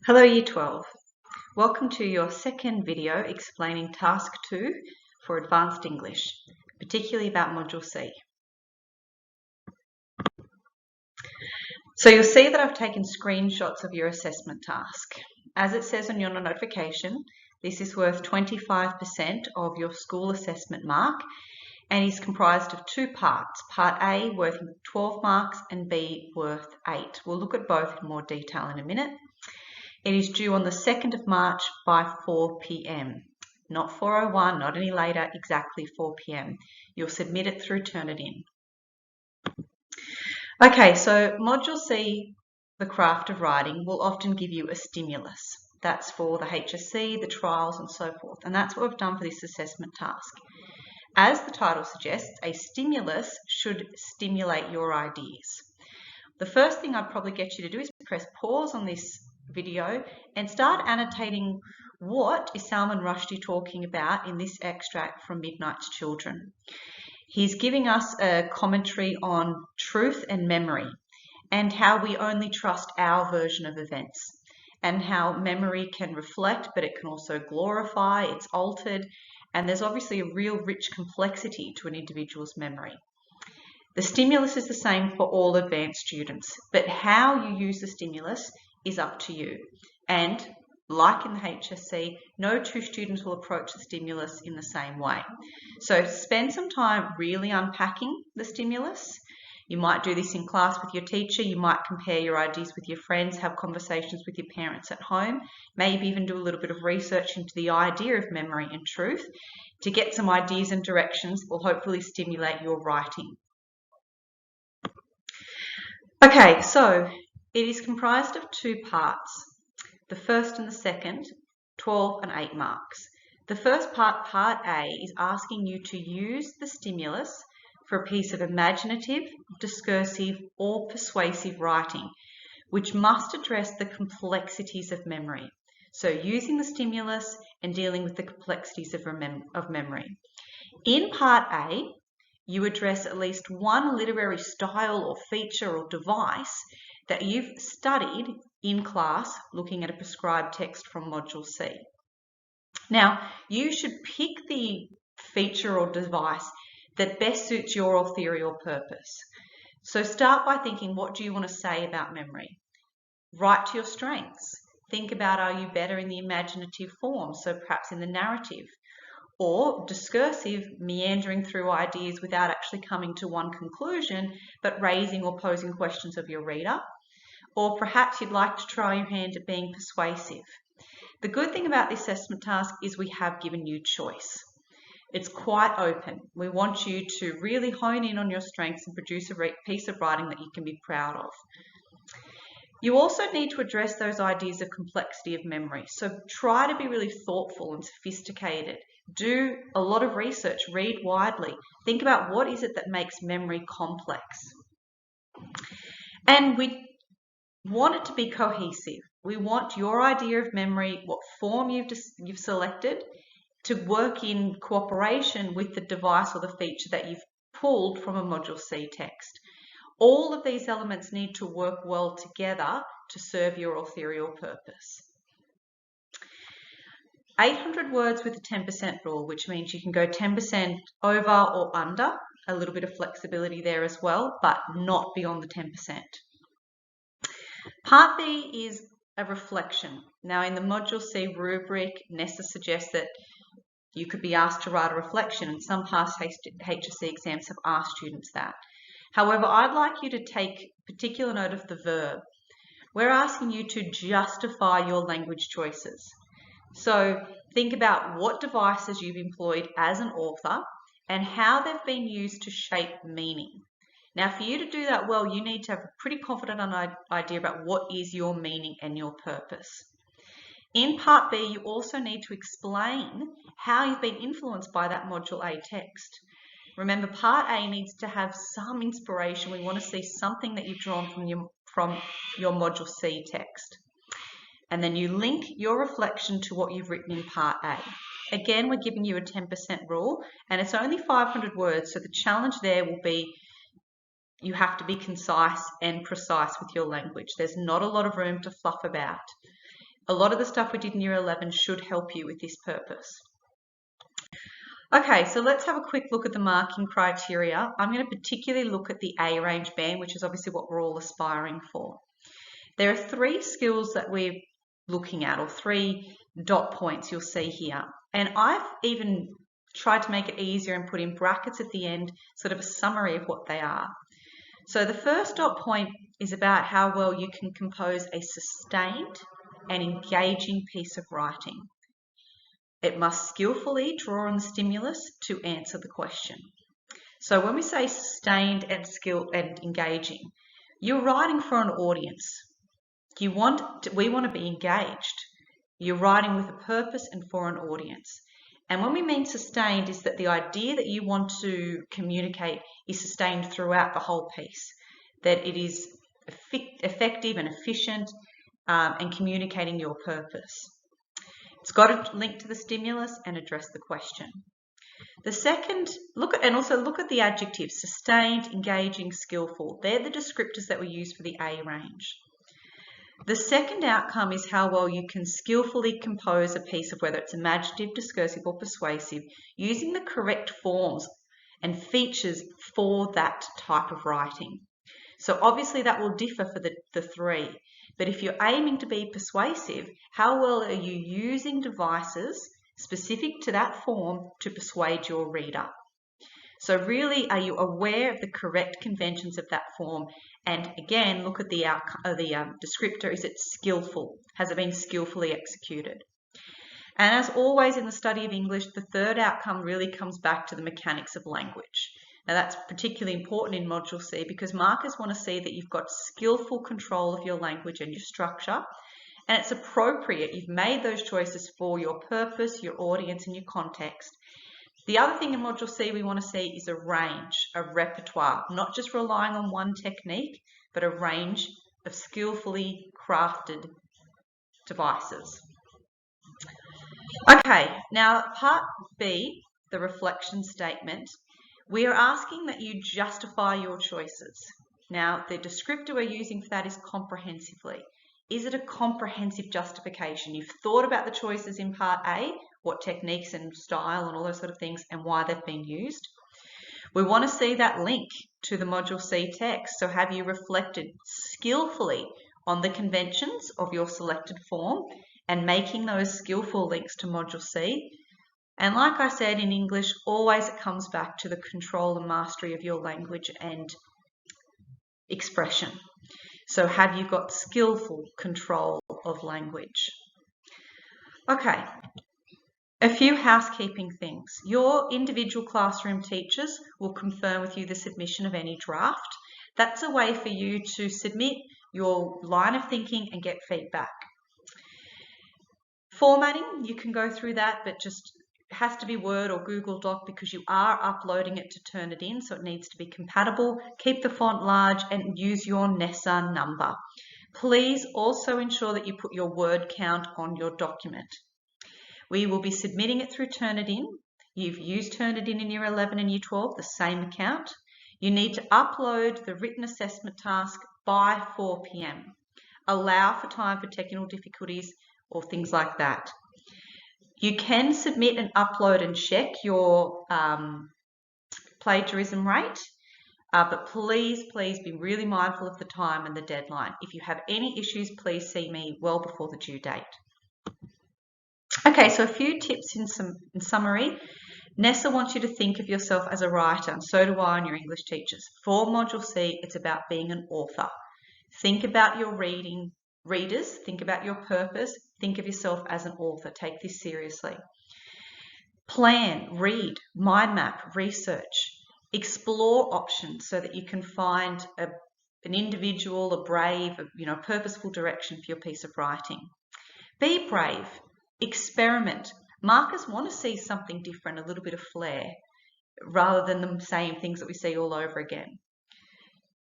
Hello Year 12. Welcome to your second video explaining Task 2 for Advanced English, particularly about Module C. So you'll see that I've taken screenshots of your assessment task. As it says on your notification, this is worth 25% of your school assessment mark and is comprised of two parts. Part A worth 12 marks and B worth 8. We'll look at both in more detail in a minute. It is due on the 2nd of March by 4 p.m. Not 4:01, not any later, exactly 4 p.m. You'll submit it through Turnitin. Okay, so Module C, the craft of writing, will often give you a stimulus. That's for the HSC, the trials and so forth. And that's what we've done for this assessment task. As the title suggests, a stimulus should stimulate your ideas. The first thing I'd probably get you to do is press pause on this video and start annotating what is Salman Rushdie talking about in this extract from Midnight's Children. He's giving us a commentary on truth and memory and how we only trust our version of events and how memory can reflect, but it can also glorify, it's altered, and there's obviously a real rich complexity to an individual's memory. The stimulus is the same for all advanced students, but how you use the stimulus is up to you. And like in the HSC, no two students will approach the stimulus in the same way. So spend some time really unpacking the stimulus. You might do this in class with your teacher. You might compare your ideas with your friends, have conversations with your parents at home, maybe even do a little bit of research into the idea of memory and truth to get some ideas and directions that will hopefully stimulate your writing. Okay, so it is comprised of two parts, the first and the second, 12 and 8 marks. The first part, Part A, is asking you to use the stimulus for a piece of imaginative, discursive, or persuasive writing, which must address the complexities of memory. So using the stimulus and dealing with the complexities of memory. In Part A, you address at least one literary style or feature or device that you've studied in class looking at a prescribed text from Module C. Now, you should pick the feature or device that best suits your author or purpose. So start by thinking, what do you want to say about memory? Write to your strengths. Think about, are you better in the imaginative form, so perhaps in the narrative? Or discursive, meandering through ideas without actually coming to one conclusion, but raising or posing questions of your reader. Or perhaps you'd like to try your hand at being persuasive. The good thing about this assessment task is we have given you choice. It's quite open. We want you to really hone in on your strengths and produce a piece of writing that you can be proud of. You also need to address those ideas of complexity of memory. So try to be really thoughtful and sophisticated. Do a lot of research, read widely. Think about what is it that makes memory complex. And we want it to be cohesive. We want your idea of memory, what form you've selected, to work in cooperation with the device or the feature that you've pulled from a Module C text. All of these elements need to work well together to serve your authorial purpose. 800 words with a 10% rule, which means you can go 10% over or under, a little bit of flexibility there as well, but not beyond the 10%. Part B is a reflection. Now in the Module C rubric, Nessa suggests that you could be asked to write a reflection, and some past HSC exams have asked students that. However, I'd like you to take particular note of the verb. We're asking you to justify your language choices. So think about what devices you've employed as an author and how they've been used to shape meaning. Now, for you to do that well, you need to have a pretty confident idea about what is your meaning and your purpose. In Part B, you also need to explain how you've been influenced by that Module A text. Remember, Part A needs to have some inspiration. We want to see something that you've drawn from your Module C text. And then you link your reflection to what you've written in Part A. Again, we're giving you a 10% rule, and it's only 500 words, so the challenge there will be you have to be concise and precise with your language. There's not a lot of room to fluff about. A lot of the stuff we did in Year 11 should help you with this purpose. Okay, so let's have a quick look at the marking criteria. I'm going to particularly look at the A range band, which is obviously what we're all aspiring for. There are 3 skills that we're looking at, or 3 dot points you'll see here. And I've even tried to make it easier and put in brackets at the end, sort of a summary of what they are. So the first dot point is about how well you can compose a sustained and engaging piece of writing. It must skillfully draw on the stimulus to answer the question. So when we say sustained and engaging, you're writing for an audience. We want to be engaged. You're writing with a purpose and for an audience. And when we mean sustained, is that the idea that you want to communicate is sustained throughout the whole piece, that it is effective and efficient and communicating your purpose. It's got to link to the stimulus and address the question. The second, look at the adjectives: sustained, engaging, skillful. They're the descriptors that we use for the A range. The second outcome is how well you can skillfully compose a piece of, whether it's imaginative, discursive, or persuasive, using the correct forms and features for that type of writing. So obviously that will differ for the 3. But if you're aiming to be persuasive, how well are you using devices specific to that form to persuade your reader? So really, are you aware of the correct conventions of that form? And again, look at the descriptor. Is it skillful? Has it been skillfully executed? And as always in the study of English, the third outcome really comes back to the mechanics of language. Now that's particularly important in Module C because markers want to see that you've got skillful control of your language and your structure, and it's appropriate. You've made those choices for your purpose, your audience, and your context. The other thing in Module C we want to see is a range, a repertoire, not just relying on one technique, but a range of skillfully crafted devices. Okay, now part B, the reflection statement, we are asking that you justify your choices. Now, the descriptor we're using for that is comprehensively. Is it a comprehensive justification? You've thought about the choices in part A, what techniques and style and all those sort of things, and why they've been used. We want to see that link to the Module C text. So have you reflected skillfully on the conventions of your selected form and making those skillful links to Module C? And like I said, in English, always it comes back to the control and mastery of your language and expression. So have you got skillful control of language? Okay, a few housekeeping things. Your individual classroom teachers will confirm with you the submission of any draft. That's a way for you to submit your line of thinking and get feedback. Formatting, you can go through that, but just has to be Word or Google Doc because you are uploading it to Turnitin, so it needs to be compatible. Keep the font large and use your NESA number. Please also ensure that you put your word count on your document. We will be submitting it through Turnitin. You've used Turnitin in Year 11 and Year 12, the same account. You need to upload the written assessment task by 4 p.m. Allow for time for technical difficulties or things like that. You can submit and upload and check your plagiarism rate, but please be really mindful of the time and the deadline. If you have any issues, please see me well before the due date. Okay, so a few tips in summary. NESA wants you to think of yourself as a writer, and so do I and your English teachers. For Module C, it's about being an author. Think about your readers, think about your purpose, think of yourself as an author. Take this seriously. Plan, read, mind map, research. Explore options so that you can find an individual, a brave, purposeful direction for your piece of writing. Be brave. Experiment. Markers want to see something different, a little bit of flair, rather than the same things that we see all over again.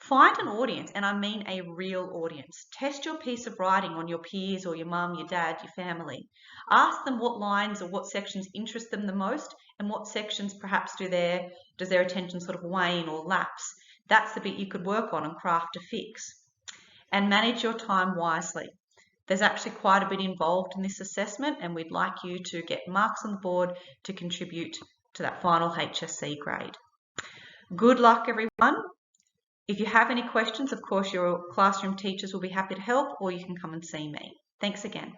Find an audience, and I mean a real audience. Test your piece of writing on your peers or your mum, your dad, your family. Ask them what lines or what sections interest them the most and what sections perhaps does their attention sort of wane or lapse. That's the bit you could work on and craft a fix. And manage your time wisely. There's actually quite a bit involved in this assessment, and we'd like you to get marks on the board to contribute to that final HSC grade. Good luck, everyone. If you have any questions, of course, your classroom teachers will be happy to help, or you can come and see me. Thanks again.